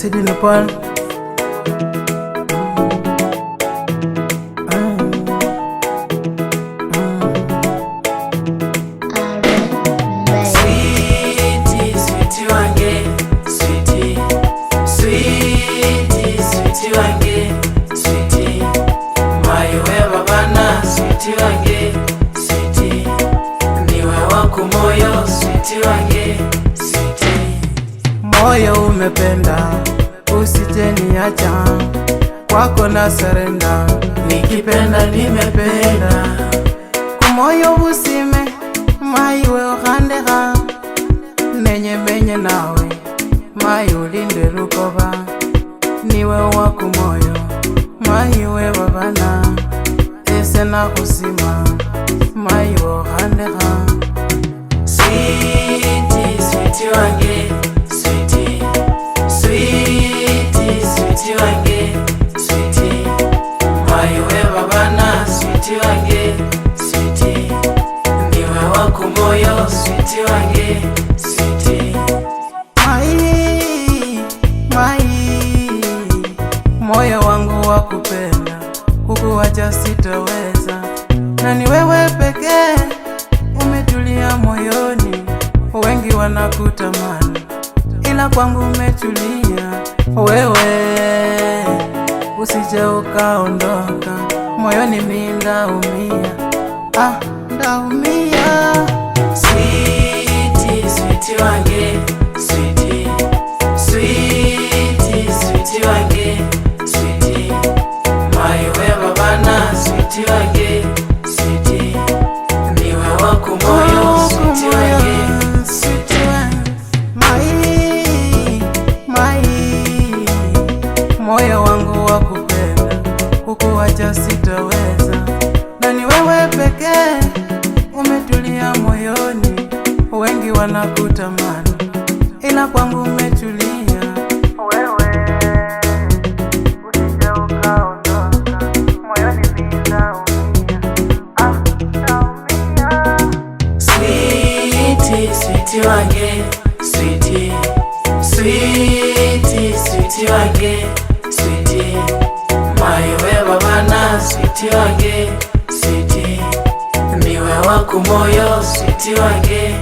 Sidi Nepal. Sweetie, sweetie wange, sweetie, sweetie, sweetie wange, sweetie, mayowe babana, sweetie wange, sweetie, niwe wako moyo, sweetie wange, sweetie. Moyo umependa, usije niacha, kwako na surrender. Nikipenda nimependa, kumoyo busime, maiwe okhandekha, nenye menye nawe, mai ulinde lukoba, niwe wako moyo, maiwe babana, ese nakhusima, maiwe okhandekha. sweetie, sweetie wange, sweetie, sweetie, sweetie wange, sweetie, mayowe babana, sweetie wange, sweetie, niwe wako moyo, sweetie wange, sweetie. Moyo wangu wa kupenda, kukuacha sitaweza, na ni wewe pekee umetulia moyoni. Wengi wanakutamani, ila kwangu umetulia wewe. Usije ukaondoka moyoni, mimi ndaumia, ndaumia. Sweetie, sweetie wange, sweetie, sweetie, sweetie wange, sweetie, mayowe babana, sweetie wange, sweetie, niwe wako moyo, sweetie wange, sweetie. Moyo wangu wa kupenda, kukuacha sitaweza, na ni wewe pekee umetulia moyoni. Wengi wanakutamani, ila kwangu umetulia wewe. Usije ukaondoka moyoni, mimi ndaumia, ndaumia. Sweetie, sweetie wange, sweetie, sweetie, sweetie wange, sweetie, mayowe babana, sweetie wange, sweetie, niwe wako moyo, sweetie wange.